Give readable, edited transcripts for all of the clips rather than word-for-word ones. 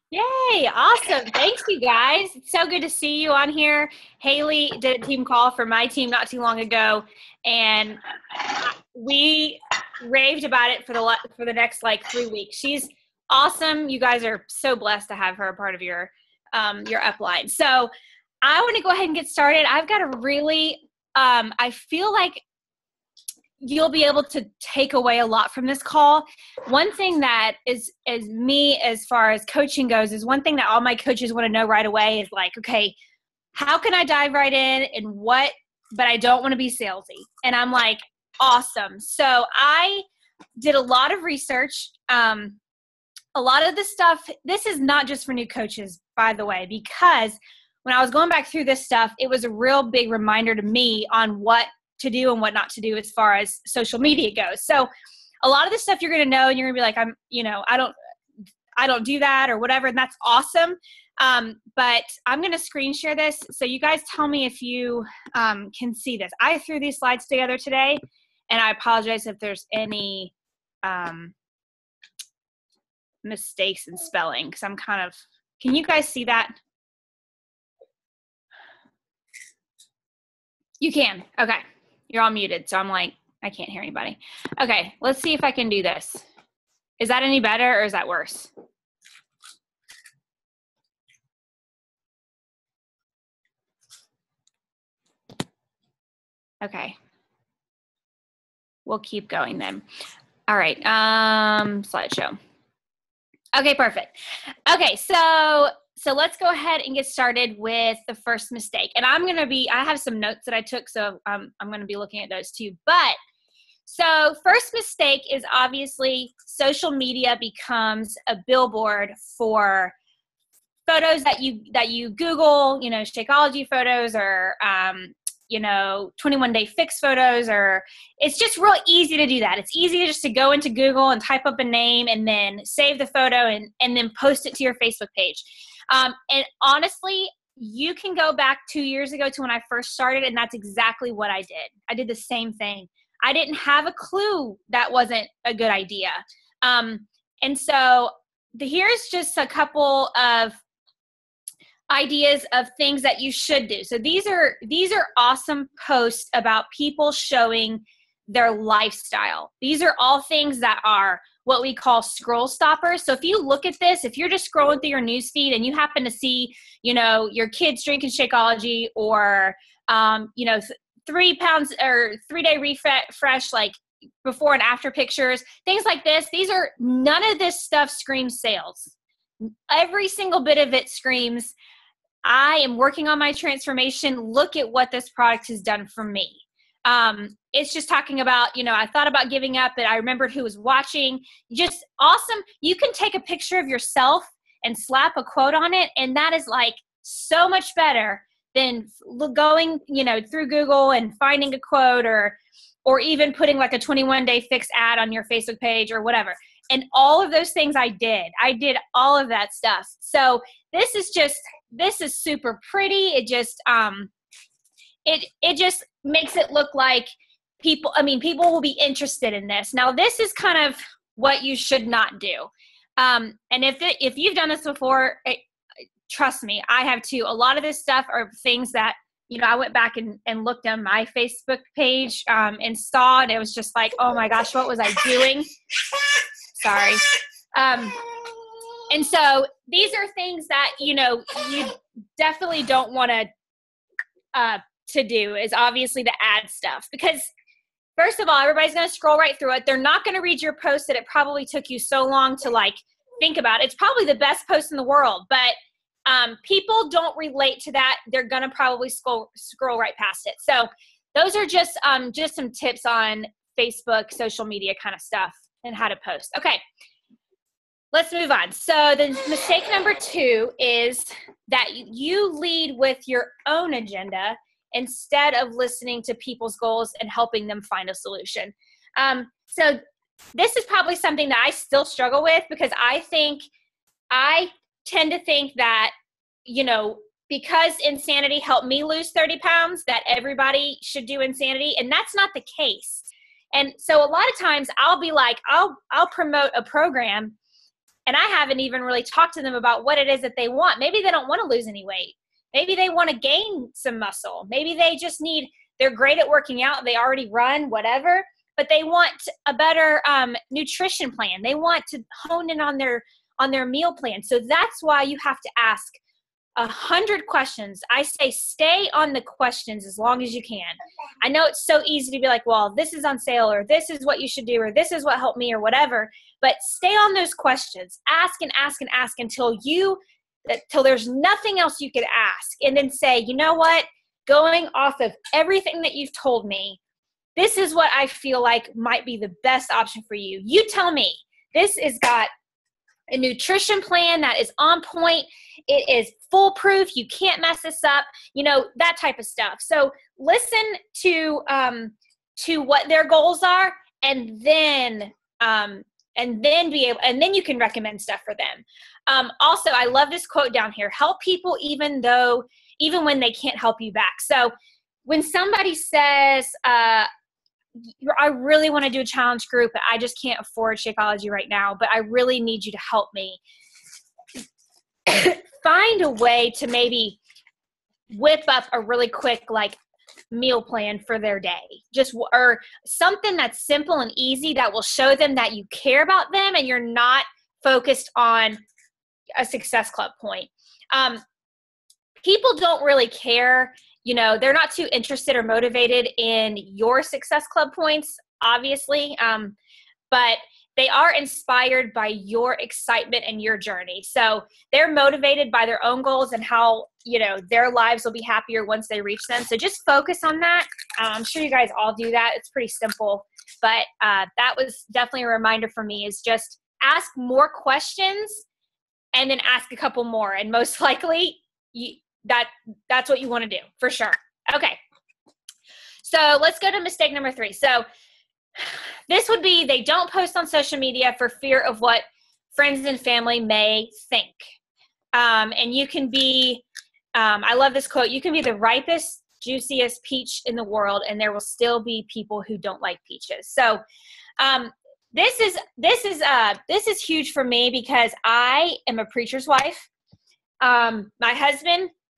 Yay, awesome. Thanks, you guys. It's so good to see you on here. Haley did a team call for my team not too long ago, and we raved about it for the next like 3 weeks. She's awesome. You guys are so blessed to have her a part of your upline. So I want to go ahead and get started. I've got a really I feel like you'll be able to take away a lot from this call. One thing that is me as far as coaching goes is one thing that all my coaches want to know right away is like, okay, how can I dive right in and what, but I don't want to be salesy. And I'm like, awesome. So I did a lot of research. A lot of the stuff, this is not just for new coaches, by the way, because when I was going back through this stuff, it was a real big reminder to me on what to do and what not to do as far as social media goes. So a lot of the stuff you're going to know and you're going to be like, I don't do that or whatever. And that's awesome. But I'm going to screen share this. So you guys tell me if you can see this. I threw these slides together today and I apologize if there's any mistakes in spelling. Cause can you guys see that? You can. Okay. You're all muted. So I'm like, I can't hear anybody. Okay. Let's see if I can do this. Is that any better or is that worse? Okay. We'll keep going then. All right. Slideshow. Okay, perfect. Okay. So let's go ahead and get started with the first mistake. And I have some notes that I took, so I'm going to be looking at those too. But so first mistake is obviously social media becomes a billboard for photos that you Google, Shakeology photos or, 21-day fix photos, or it's just real easy to do that. It's easy just to go into Google and type up a name and then save the photo and then post it to your Facebook page. And honestly, you can go back 2 years ago to when I first started, and that's exactly what I did. I did the same thing. I didn't have a clue that wasn't a good idea. And so here's just a couple of ideas of things that you should do. So these are awesome posts about people showing their lifestyle. These are all things that are what we call scroll stoppers. So if you look at this, if you're just scrolling through your news feed and you happen to see, your kids drinking Shakeology or, 3 pounds or 3-day refresh, like before and after pictures, things like this, none of this stuff screams sales. Every single bit of it screams, I am working on my transformation. Look at what this product has done for me. It's just talking about, I thought about giving up, but I remembered who was watching. Just awesome. You can take a picture of yourself and slap a quote on it. And that is like so much better than going, through Google and finding a quote or even putting like a 21-day fix ad on your Facebook page or whatever. And all of those things I did all of that stuff. So this is super pretty. It just, it just makes it look like people will be interested in this. Now, this is kind of what you should not do. And if you've done this before, trust me, I have too. A lot of this stuff are things that, I went back and looked on my Facebook page and saw, and it was just like, oh my gosh, what was I doing? Sorry. And so these are things that, you definitely don't want to do, is obviously the ad stuff, because first of all, everybody's going to scroll right through it. They're not going to read your post that it probably took you so long to like think about. It's probably the best post in the world, but people don't relate to that. They're going to probably scroll right past it. So those are just some tips on Facebook, social media kind of stuff and how to post. Okay, let's move on. So the mistake number 2 is that you lead with your own agenda instead of listening to people's goals and helping them find a solution. So this is probably something that I still struggle with, because I tend to think that, because Insanity helped me lose 30 pounds, that everybody should do Insanity. And that's not the case. And so a lot of times I'll be like, I'll promote a program And I haven't even really talked to them about what it is that they want. Maybe they don't want to lose any weight. Maybe they want to gain some muscle. Maybe they just they're great at working out. They already run, whatever, but they want a better nutrition plan. They want to hone in on their meal plan. So that's why you have to ask 100 questions. I say stay on the questions as long as you can. I know it's so easy to be like, well, this is on sale, or this is what you should do, or this is what helped me, or whatever. But stay on those questions. Ask and ask and ask until there's nothing else you could ask. And then say, you know what? Going off of everything that you've told me, this is what I feel like might be the best option for you. You tell me. This has got a nutrition plan that is on point. It is foolproof. You can't mess this up, that type of stuff. So listen to what their goals are, and then you can recommend stuff for them. Also, I love this quote down here: help people even when they can't help you back. So when somebody says, I really want to do a challenge group, but I just can't afford Shakeology right now, but I really need you to help me. Find a way to maybe whip up a really quick meal plan for their day, or something that's simple and easy that will show them that you care about them and you're not focused on a Success Club point. People don't really care. They're not too interested or motivated in your Success Club points, obviously, but they are inspired by your excitement and your journey. So they're motivated by their own goals and how, their lives will be happier once they reach them. So just focus on that. I'm sure you guys all do that. It's pretty simple, but that was definitely a reminder for me, is just ask more questions and then ask a couple more. And most likely that's what you want to do for sure. Okay. So let's go to mistake number 3. So this would be, they don't post on social media for fear of what friends and family may think. And you can be, I love this quote, you can be the ripest, juiciest peach in the world, and there will still be people who don't like peaches. So this is huge for me because I am a preacher's wife.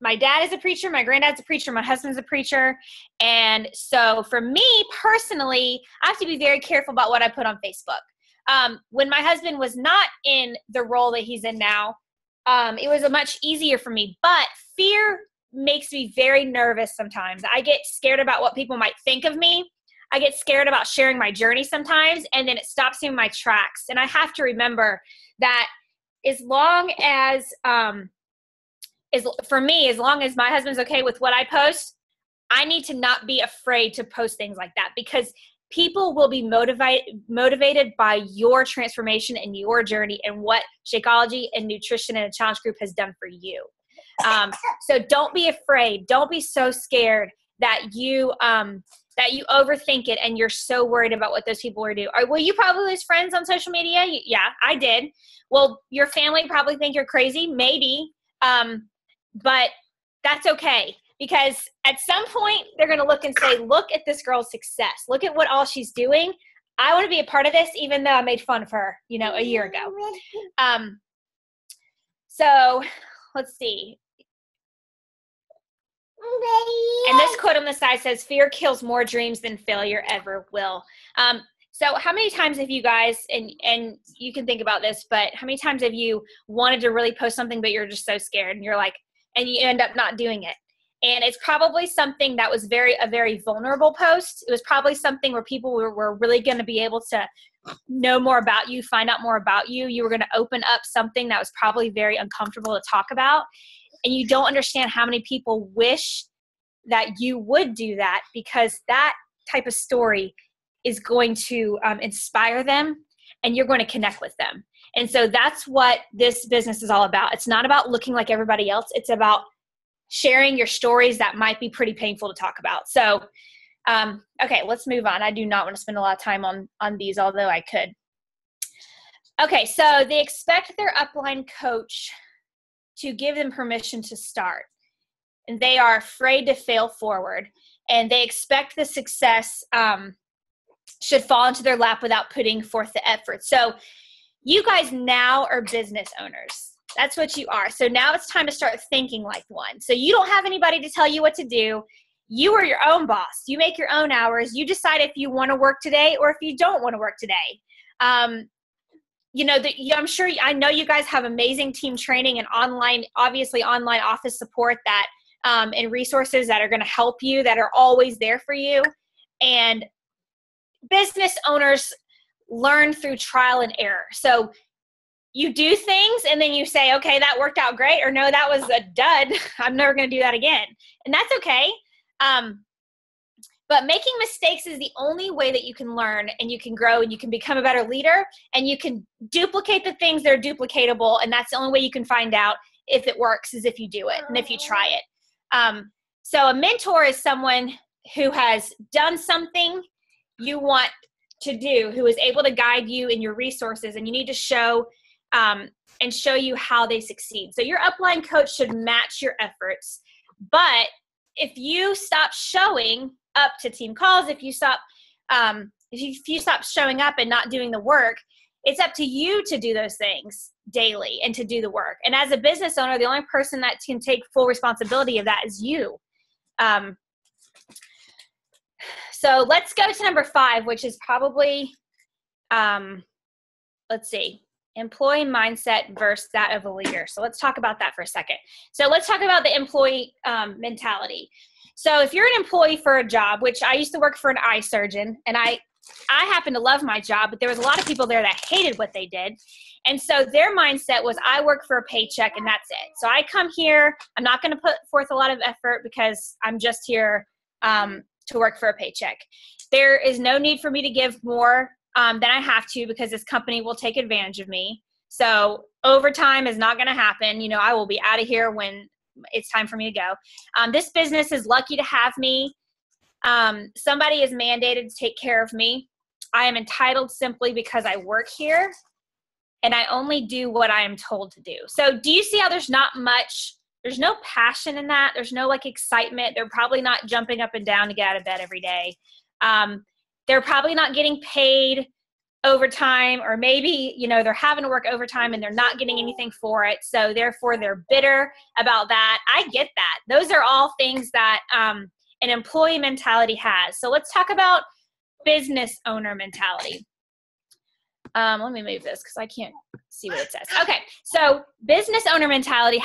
My dad is a preacher, my granddad's a preacher, my husband's a preacher. And so for me personally, I have to be very careful about what I put on Facebook. When my husband was not in the role that he's in now, it was much easier for me, but fear makes me very nervous sometimes. I get scared about what people might think of me. I get scared about sharing my journey sometimes, and then it stops me in my tracks. And I have to remember that as long as my husband's okay with what I post, I need to not be afraid to post things like that, because people will be motivated by your transformation and your journey and what Shakeology and nutrition and a challenge group has done for you. So don't be afraid. Don't be so scared that you overthink it and you're so worried about what those people will do. Will you probably lose friends on social media? Yeah, I did. Well, your family probably think you're crazy, maybe. But that's okay, because at some point they're going to look and say, look at this girl's success. Look at what all she's doing. I want to be a part of this, even though I made fun of her, a year ago. So let's see. And this quote on the side says, fear kills more dreams than failure ever will. So how many times have you guys, and you can think about this, but how many times have you wanted to really post something, but you're just so scared and you're like, and you end up not doing it? And it's probably something that was a very vulnerable post. It was probably something where people were really going to be able to know more about you, find out more about you. You were going to open up something that was probably very uncomfortable to talk about. And you don't understand how many people wish that you would do that, because that type of story is going to inspire them, and you're going to connect with them. And so that's what this business is all about. It's not about looking like everybody else. It's about sharing your stories that might be pretty painful to talk about. So, okay, let's move on. I do not want to spend a lot of time on these, although I could. Okay, so they expect their upline coach to give them permission to start, and they are afraid to fail forward, and they expect the success should fall into their lap without putting forth the effort. So you guys now are business owners. That's what you are. So now it's time to start thinking like one. So you don't have anybody to tell you what to do. You are your own boss. You make your own hours. You decide if you want to work today or if you don't want to work today. I'm sure, I know you guys have amazing team training and obviously online office support that, and resources that are going to help you, that are always there for you. And business owners learn through trial and error. So you do things and then you say, okay, that worked out great, or no, that was a dud. I'm never going to do that again. And that's okay. But making mistakes is the only way that you can learn and you can grow and you can become a better leader, and you can duplicate the things that are duplicatable. And that's the only way you can find out if it works, is if you do it and if you try it. So a mentor is someone who has done something you want to do, who is able to guide you in your resources, and you need to show you how they succeed. So your upline coach should match your efforts. But if you stop showing up to team calls, if you stop showing up and not doing the work, it's up to you to do those things daily and to do the work. And as a business owner, the only person that can take full responsibility of that is you. So let's go to number 5, which is probably, employee mindset versus that of a leader. So let's talk about that for a second. So let's talk about the employee mentality. So if you're an employee for a job, which I used to work for an eye surgeon, and I happen to love my job, but there was a lot of people there that hated what they did. And so their mindset was, I work for a paycheck and that's it. So I come here, I'm not going to put forth a lot of effort because I'm just here to work for a paycheck. There is no need for me to give more than I have to, because this company will take advantage of me. So overtime is not going to happen. I will be out of here when it's time for me to go. This business is lucky to have me. Somebody is mandated to take care of me. I am entitled simply because I work here, and I only do what I am told to do. So do you see how there's no passion in that? There's no excitement. They're probably not jumping up and down to get out of bed every day. They're probably not getting paid overtime, or maybe, they're having to work overtime and they're not getting anything for it. So therefore they're bitter about that. I get that. Those are all things that an employee mentality has. So let's talk about business owner mentality. Let me move this because I can't see what it says. Okay. So business owner mentality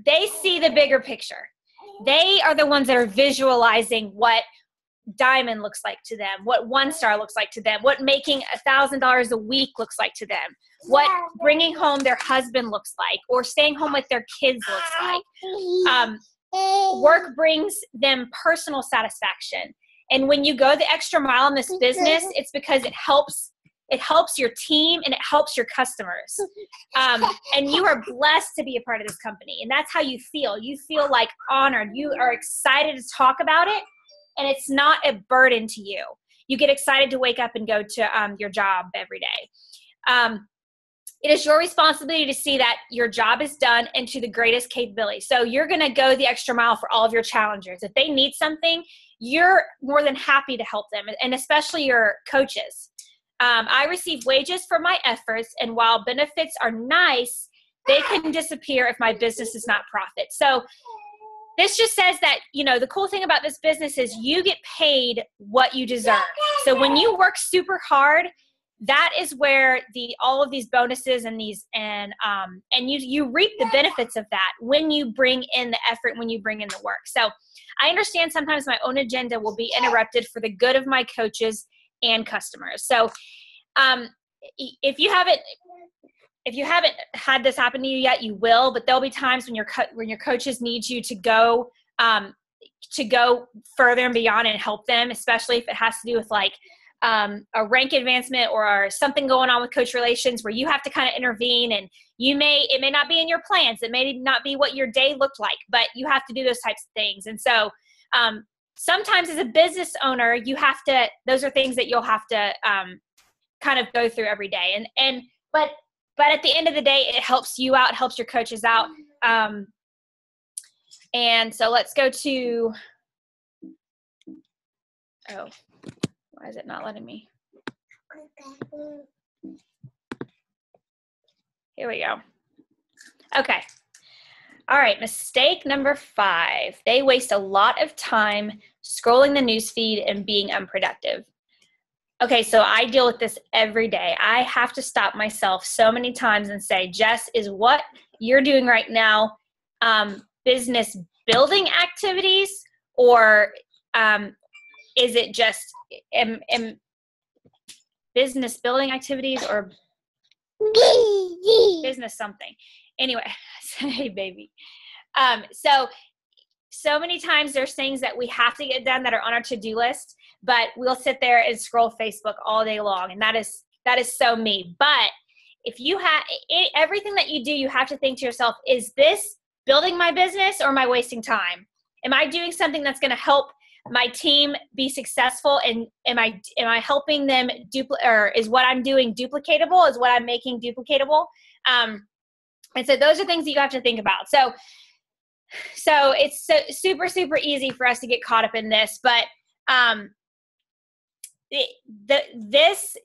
they see the bigger picture. They are the ones that are visualizing what diamond looks like to them, what 1-star looks like to them, what making $1,000 a week looks like to them, what bringing home their husband looks like, or staying home with their kids looks like. Work brings them personal satisfaction. And when you go the extra mile in this business, it's because it helps your team and it helps your customers. And you are blessed to be a part of this company. And that's how you feel. You feel honored. You are excited to talk about it. And it's not a burden to you. You get excited to wake up and go to your job every day. It is your responsibility to see that your job is done and to the greatest capability. So you're going to go the extra mile for all of your challengers. If they need something, you're more than happy to help them, and especially your coaches. I receive wages for my efforts, and while benefits are nice, they can disappear if my business does not profit. So this just says that, the cool thing about this business is you get paid what you deserve. So when you work super hard, that is where all of these bonuses and you reap the benefits of that when you bring in the effort, when you bring in the work. So I understand sometimes my own agenda will be interrupted for the good of my coaches and customers. So if you haven't had this happen to you yet, you will, but there'll be times when your coaches need you to go further and beyond and help them, especially if it has to do with a rank advancement or something going on with coach relations where you have to kind of intervene, and it may not be in your plans. It may not be what your day looked like, but you have to do those types of things. And so sometimes as a business owner, those are things that you'll have to kind of go through every day. But at the end of the day, it helps you out, it helps your coaches out. And so let's go to, why is it not letting me? Here we go. Okay. All right. Mistake number 5. They waste a lot of time scrolling the newsfeed and being unproductive. Okay, so I deal with this every day. I have to stop myself so many times and say, Jess, is what you're doing right now business building activities, or is it just business building activities, or business something? Anyway, hey, baby. So many times there's things that we have to get done that are on our to-do list, but we'll sit there and scroll Facebook all day long. And that is so me. But if you have everything that you do, you have to think to yourself, is this building my business or am I wasting time? Am I doing something that's going to help my team be successful? And am I helping them or is what I'm doing duplicatable? Is what I'm making duplicatable? And so those are things that you have to think about. So it's super, super easy for us to get caught up in this, but this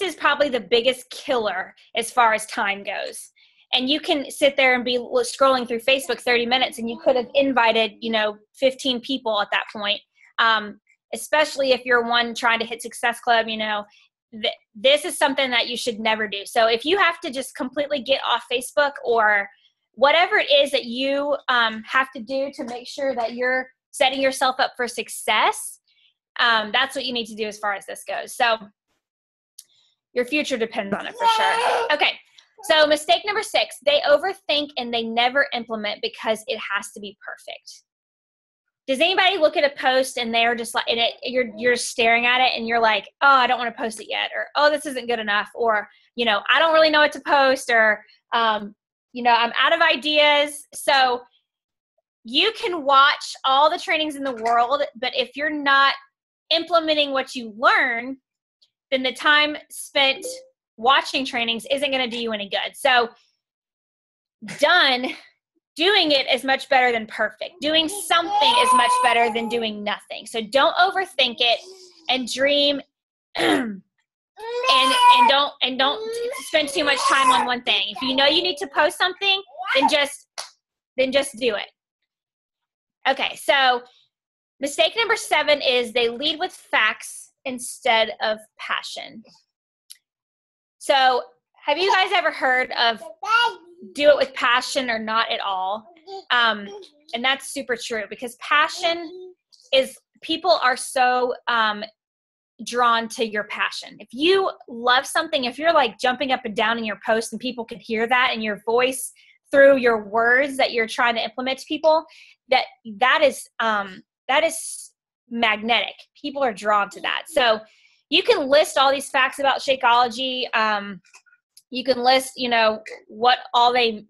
is probably the biggest killer as far as time goes. And you can sit there and be scrolling through Facebook 30 minutes and you could have invited, 15 people at that point. Especially if you're one trying to hit Success Club, this is something that you should never do. So if you have to just completely get off Facebook or whatever it is that you have to do to make sure that you're setting yourself up for success, that's what you need to do as far as this goes. So your future depends on it for sure. Okay, so mistake number 6, they overthink and they never implement because it has to be perfect. Does anybody look at a post and they're just like, you're staring at it and you're like, oh, I don't want to post it yet, or oh, this isn't good enough, or I don't really know what to post, or I'm out of ideas. So you can watch all the trainings in the world, but if you're not implementing what you learn, then the time spent watching trainings isn't going to do you any good. So doing it is much better than perfect. Doing something is much better than doing nothing. So don't overthink it and dream and don't spend too much time on one thing. If you know you need to post something, then just do it. Okay, so mistake number 7 is they lead with facts instead of passion. So have you guys ever heard of do it with passion or not at all? And that's super true, because passion is, people are so drawn to your passion. If you love something, if you're like jumping up and down in your post and people can hear that in your voice through your words that you're trying to implement to people, that is magnetic. People are drawn to that. So you can list all these facts about Shakeology. You can list, what all they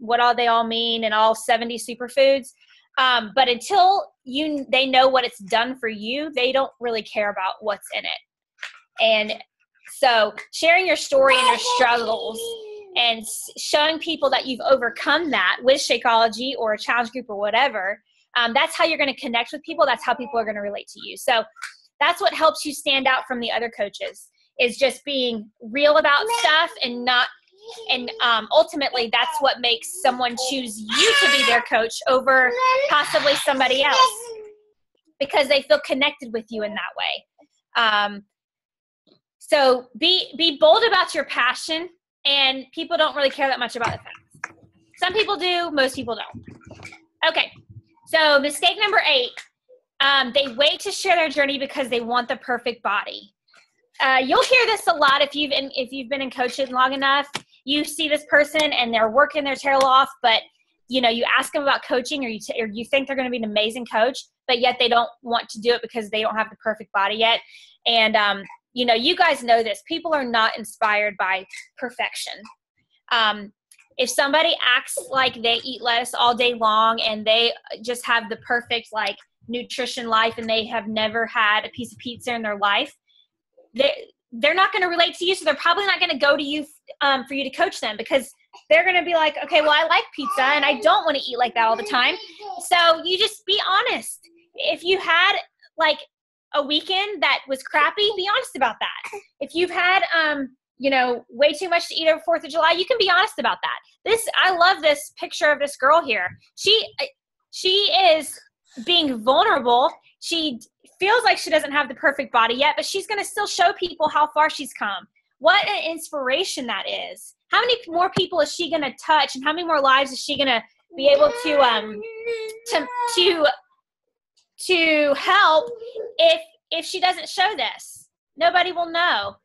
all mean and all 70 superfoods. But until they know what it's done for you, they don't really care about what's in it. And so sharing your story and your struggles and showing people that you've overcome that with Shakeology or a challenge group or whatever, that's how you're going to connect with people. That's how people are going to relate to you. So that's what helps you stand out from the other coaches, is just being real about stuff and ultimately that's what makes someone choose you to be their coach over possibly somebody else, because they feel connected with you in that way. So be bold about your passion, and people don't really care that much about the facts. Some people do, most people don't. Okay, so mistake number 8, they wait to share their journey because they want the perfect body. You'll hear this a lot if you've been in coaching long enough. You see this person and they're working their tail off, but you ask them about coaching, or you think they're going to be an amazing coach, but yet they don't want to do it because they don't have the perfect body yet. And you guys know this. People are not inspired by perfection. If somebody acts like they eat lettuce all day long and they just have the perfect nutrition life and they have never had a piece of pizza in their life, they're not going to relate to you. So they're probably not going to go to you for you to coach them, because they're going to be like, okay, well, I like pizza and I don't want to eat like that all the time. So you just be honest. If you had a weekend that was crappy, be honest about that. If you've had, way too much to eat over 4th of July, you can be honest about that. I love this picture of this girl here. She is being vulnerable. She feels like she doesn't have the perfect body yet, but she's going to still show people how far she's come. What an inspiration that is. How many more people is she going to touch, and how many more lives is she going to be able to help if she doesn't show this? Nobody will know.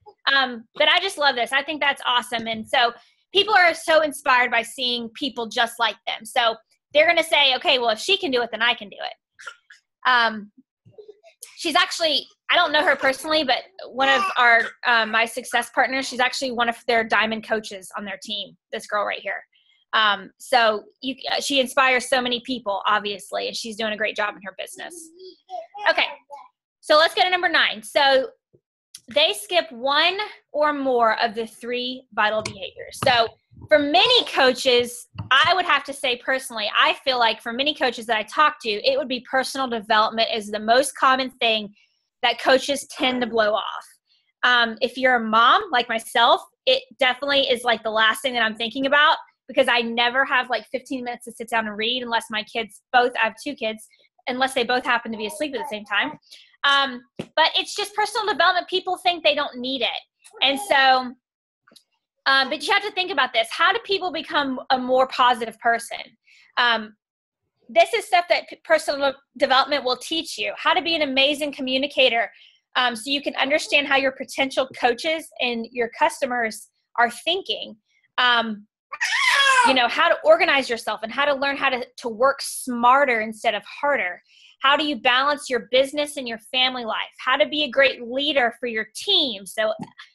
But I just love this. I think that's awesome. And so people are so inspired by seeing people just like them. So they're going to say, okay, well, if she can do it, then I can do it. She's actually, I don't know her personally, but one of my success partners, she's actually one of their diamond coaches on their team, this girl right here. She inspires so many people, obviously, and she's doing a great job in her business. Okay, so let's go to number 9. So they skip one or more of the 3 vital behaviors. So for many coaches, I would have to say personally, I feel like for many coaches that I talk to, it would be personal development is the most common thing that coaches tend to blow off. If you're a mom like myself, it definitely is like the last thing that I'm thinking about, because I never have like 15 minutes to sit down and read unless I have 2 kids, unless they both happen to be asleep at the same time. But it's just personal development. People think they don't need it. And so, but you have to think about this. How do people become a more positive person? This is stuff that personal development will teach you. How to be an amazing communicator, so you can understand how your potential coaches and your customers are thinking. How to organize yourself and how to learn how to work smarter instead of harder. How do you balance your business and your family life? How to be a great leader for your team. So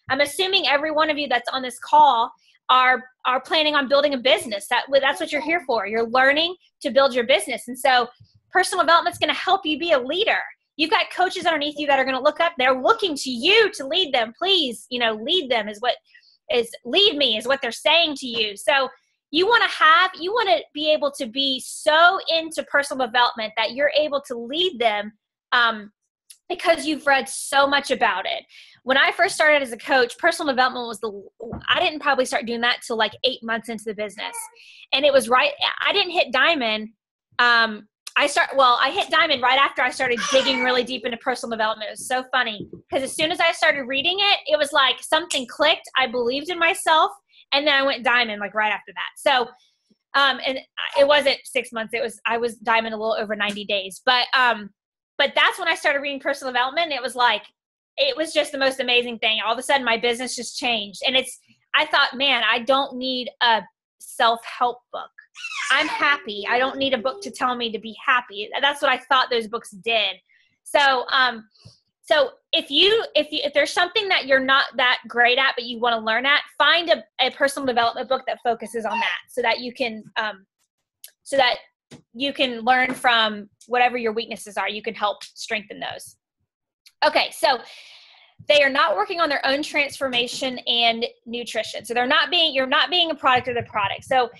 I'm assuming every one of you that's on this call are planning on building a business. That's what you're here for. You're learning to build your business. And so personal development is going to help you be a leader. You've got coaches underneath you that are going to look up. They're looking to you to lead them. Please, lead them lead me is what they're saying to you. So you want to be able to be so into personal development that you're able to lead them because you've read so much about it. When I first started as a coach, personal development I didn't probably start doing that till like 8 months into the business. And it was right, I didn't hit diamond. I hit diamond right after I started digging really deep into personal development. It was so funny because as soon as I started reading it, it was like something clicked. I believed in myself. And then I went diamond like right after that. So, and it wasn't 6 months. I was diamond a little over 90 days, but that's when I started reading personal development. It was just the most amazing thing. All of a sudden my business just changed. And I thought, man, I don't need a self-help book. I'm happy. I don't need a book to tell me to be happy. That's what I thought those books did. So, so if there's something that you're not that great at, but you want to learn at, find a personal development book that focuses on that so that you can learn from whatever your weaknesses are. You can help strengthen those. Okay. So they are not working on their own transformation and nutrition. So you're not being a product of the product. So,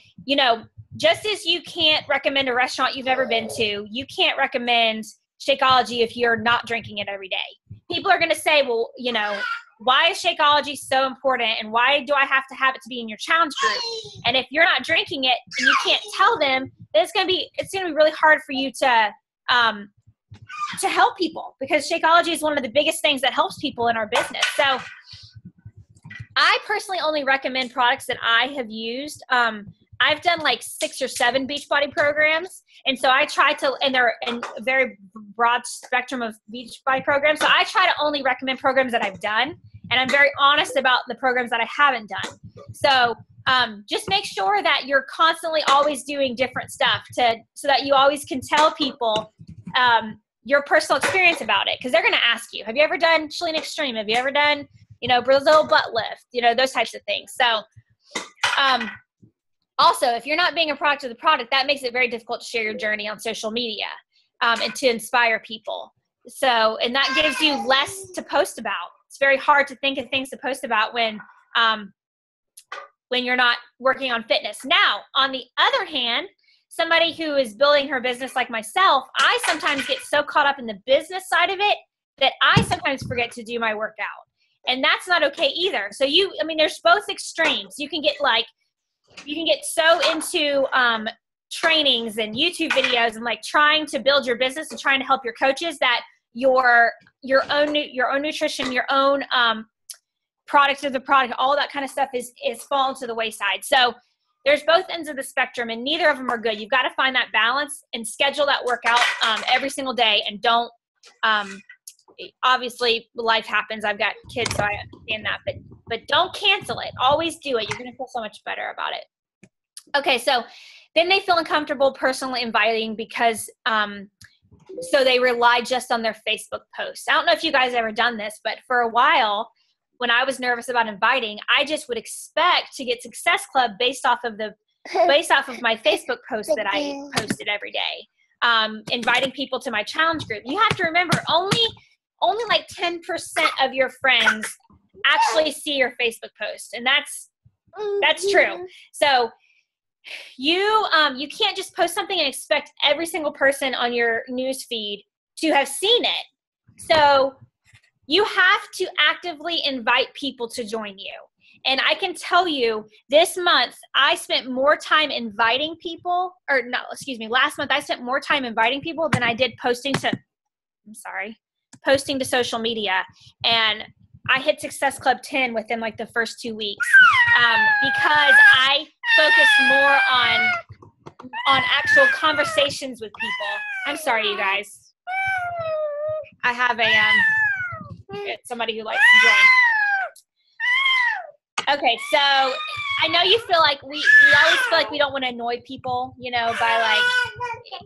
just as you can't recommend a restaurant you've never been to, you can't recommend Shakeology if you're not drinking it every day. People are going to say, well, why is Shakeology so important? And why do I have to have it to be in your challenge group? And if you're not drinking it and you can't tell them, then it's going to be really hard for you to help people, because Shakeology is one of the biggest things that helps people in our business. So I personally only recommend products that I have used. I've done like 6 or 7 Beachbody programs. And so I try to, and they're in a very broad spectrum of Beachbody programs. So I try to only recommend programs that I've done. And I'm very honest about the programs that I haven't done. So just make sure that you're constantly always doing different stuff so that you always can tell people your personal experience about it. Because they're going to ask you, have you ever done Chalene Extreme? Have you ever done, Brazil butt lift? Those types of things. So also, if you're not being a product of the product, that makes it very difficult to share your journey on social media and to inspire people. So, and that gives you less to post about. It's very hard to think of things to post about when you're not working on fitness. Now, on the other hand, somebody who is building her business like myself, I sometimes get so caught up in the business side of it that I sometimes forget to do my workout. And that's not okay either. So there's both extremes. You can get so into trainings and YouTube videos and like trying to build your business and trying to help your coaches that your own nutrition, your own product of the product, all that kind of stuff is fallen to the wayside. So there's both ends of the spectrum, and neither of them are good. You've got to find that balance and schedule that workout every single day. And don't obviously life happens. I've got kids, so I understand that, but don't cancel it. Always do it. You're going to feel so much better about it. Okay, so then they feel uncomfortable personally inviting because so they rely just on their Facebook posts. I don't know if you guys ever done this, but for a while when I was nervous about inviting, I just would expect to get Success Club based off of my Facebook posts that I posted every day, inviting people to my challenge group. You have to remember only like 10% of your friends actually see your Facebook post, and that's true. So you can't just post something and expect every single person on your news feed to have seen it. So you have to actively invite people to join you. And I can tell you this month, I spent more time inviting people, last month I spent more time inviting people than I did posting to social media. And I hit Success Club 10 within like the first 2 weeks because I focused more on actual conversations with people. I'm sorry, you guys. I have somebody who likes to join. Okay, so I know you feel like we always feel like we don't want to annoy people, by like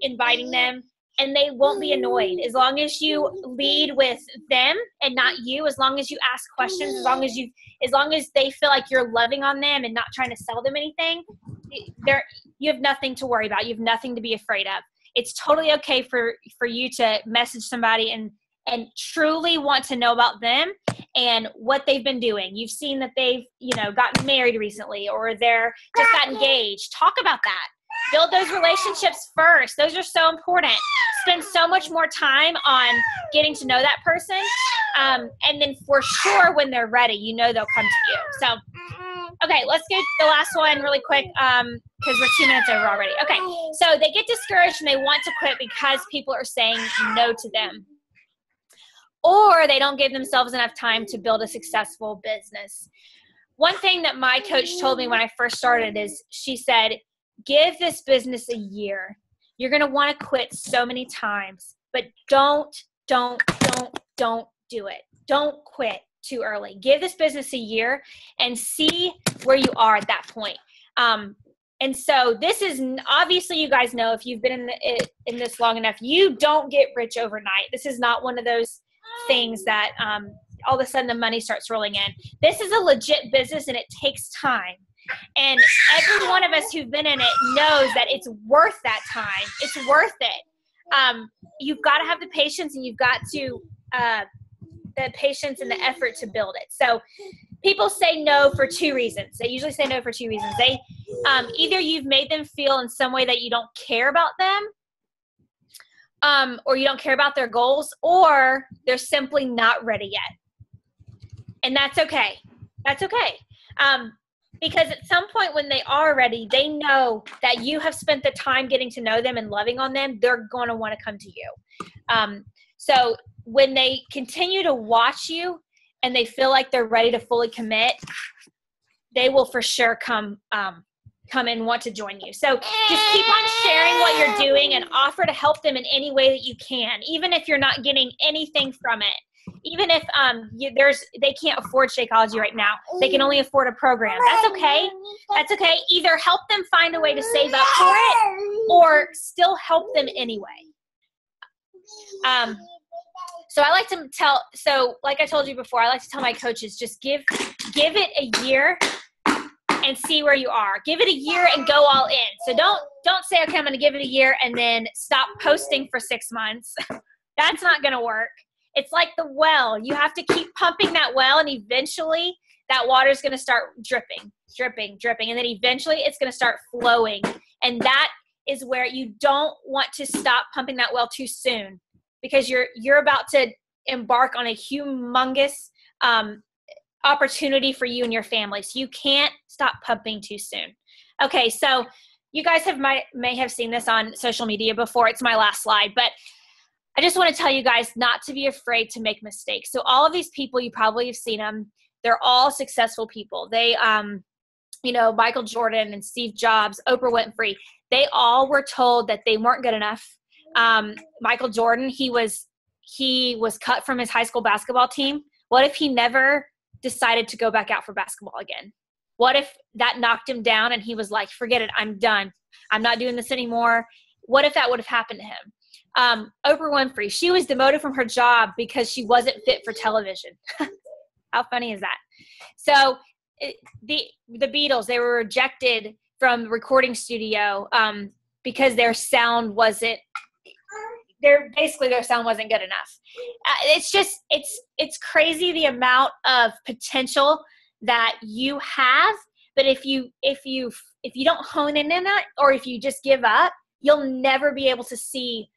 inviting them. And they won't be annoyed as long as you lead with them and not you. As long as you ask questions, as long as they feel like you're loving on them and not trying to sell them anything, you have nothing to worry about. You have nothing to be afraid of. It's totally okay for you to message somebody and truly want to know about them and what they've been doing. You've seen that they've gotten married recently, or they're just got engaged. Talk about that. Build those relationships first. Those are so important. Spend so much more time on getting to know that person. And then for sure when they're ready, they'll come to you. So, okay, let's get the last one really quick because we're 2 minutes over already. Okay, so they get discouraged and they want to quit because people are saying no to them. Or they don't give themselves enough time to build a successful business. One thing that my coach told me when I first started is she said, give this business a year. You're going to want to quit so many times, but don't do it. Don't quit too early. Give this business a year and see where you are at that point. And so this is obviously, you guys know, if you've been in this long enough, you don't get rich overnight. This is not one of those things that all of a sudden the money starts rolling in. This is a legit business and it takes time. And every one of us who've been in it knows that it's worth that time. It's worth it. You've got to have the patience, and you've got to the patience and the effort to build it. So people say no for 2 reasons. They usually say no for 2 reasons. They either you've made them feel in some way that you don't care about them, or you don't care about their goals, or they're simply not ready yet. And that's okay. That's okay. Because at some point when they are ready, they know that you have spent the time getting to know them and loving on them. They're going to want to come to you. So when they continue to watch you and they feel like they're ready to fully commit, they will for sure come and want to join you. So just keep on sharing what you're doing and offer to help them in any way that you can, even if you're not getting anything from it. Even if they can't afford Shakeology right now, they can only afford a program. That's okay. That's okay. Either help them find a way to save up for it, or still help them anyway. So I like to like I told you before, I like to tell my coaches, just give it a year and see where you are. Give it a year and go all in. So don't say, okay, I'm going to give it a year and then stop posting for 6 months. That's not going to work. It's like the well. You have to keep pumping that well, and eventually that water is going to start dripping. And then eventually it's going to start flowing. And that is where you don't want to stop pumping that well too soon, because you're about to embark on a humongous opportunity for you and your family. So you can't stop pumping too soon. Okay, so you guys may have seen this on social media before. It's my last slide, but I just want to tell you guys not to be afraid to make mistakes. So all of these people, you probably have seen them. They're all successful people. They, Michael Jordan and Steve Jobs, Oprah Winfrey, they all were told that they weren't good enough. Michael Jordan, he was cut from his high school basketball team. What if he never decided to go back out for basketball again? What if that knocked him down and he was like, forget it, I'm done. I'm not doing this anymore. What if that would have happened to him? Oprah Winfrey, she was demoted from her job because she wasn't fit for television. How funny is that? So the Beatles, they were rejected from the recording studio because their sound wasn't good enough. It's crazy the amount of potential that you have, but if you don't hone in on it, or if you just give up, you'll never be able to see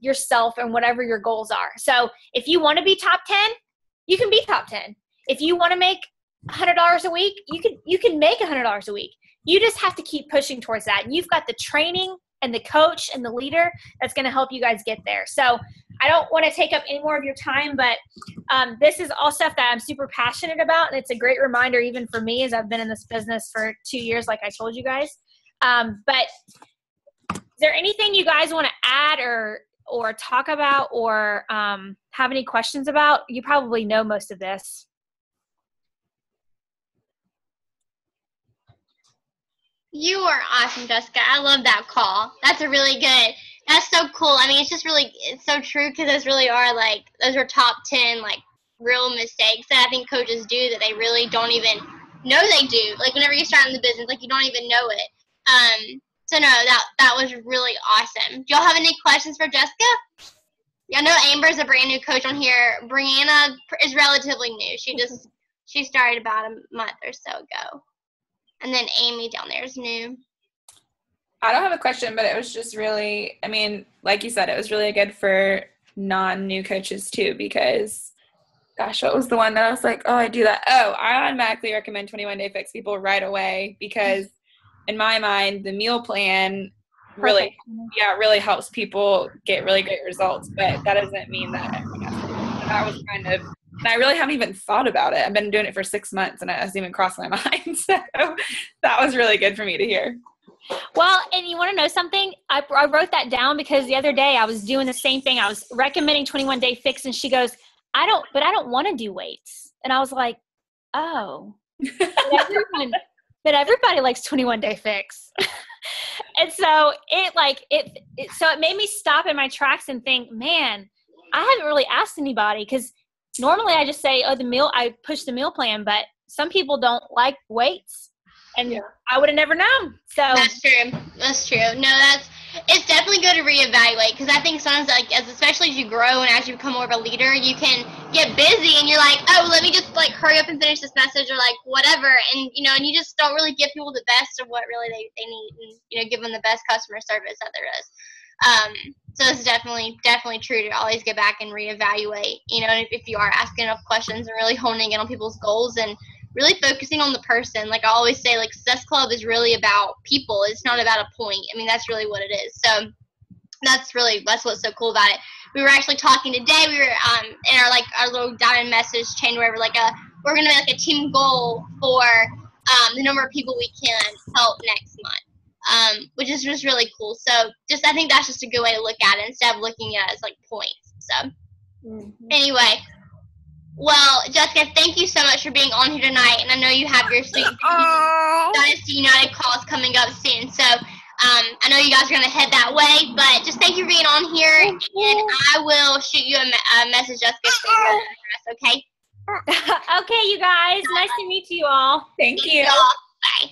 yourself and whatever your goals are. So if you want to be top 10, you can be top 10. If you want to make $100 a week, you can make $100 a week. You just have to keep pushing towards that. And you've got the training and the coach and the leader that's going to help you guys get there. So I don't want to take up any more of your time, but this is all stuff that I'm super passionate about. And it's a great reminder even for me, as I've been in this business for 2 years, like I told you guys. But is there anything you guys want to add or talk about or have any questions about? You probably know most of this. You are awesome, Jessica. I love that call. That's so cool. I mean, it's so true, because those are top 10, real mistakes that I think coaches do that they really don't even know they do. Like, whenever you start in the business, you don't even know it. So no, that was really awesome. Do y'all have any questions for Jessica? Yeah, I know Amber's a brand new coach on here. Brianna is relatively new. She started about a month or so ago. And then Amy down there is new. I don't have a question, but it was just really, I mean, like you said, it was really good for non-new coaches too, because gosh, what was the one that I was like, oh, I do that. Oh, I automatically recommend 21 Day Fix people right away, because in my mind, the meal plan really helps people get really great results, but that doesn't mean that everyone has to do it. That was kind of, and I really haven't even thought about it. I've been doing it for 6 months and it hasn't even crossed my mind. So that was really good for me to hear. Well, and you want to know something? I wrote that down because the other day I was doing the same thing. I was recommending 21 Day Fix, and she goes, I don't want to do weights. And I was like, oh, but everybody likes 21 Day Fix. And so it made me stop in my tracks and think, man, I haven't really asked anybody, because normally I just say, I push the meal plan, but some people don't like weights, and I would have never known. So That's true. No, it's definitely good to reevaluate, because I think sometimes, especially as you grow and as you become more of a leader, you can get busy and you're like, oh, let me just hurry up and finish this message, or whatever, and and you just don't really give people the best of what really they need, and give them the best customer service that there is. So it's definitely true to always get back and reevaluate, if you are asking enough questions and really honing in on people's goals and really focusing on the person. Like I always say, Success Club is really about people. It's not about a point. I mean, that's really what it is. So that's what's so cool about it. We were actually talking today. We were in our little diamond message chain where we're gonna make a team goal for the number of people we can help next month, which is just really cool. So I think that's just a good way to look at it instead of looking at it as points. So anyway. Well, Jessica, thank you so much for being on here tonight, and I know you have your Dynasty United calls coming up soon, so I know you guys are going to head that way, but just thank you for being on here, and I will shoot you a message, Jessica, for your address, okay? Okay, you guys. Nice to meet you all. Thank you. Bye.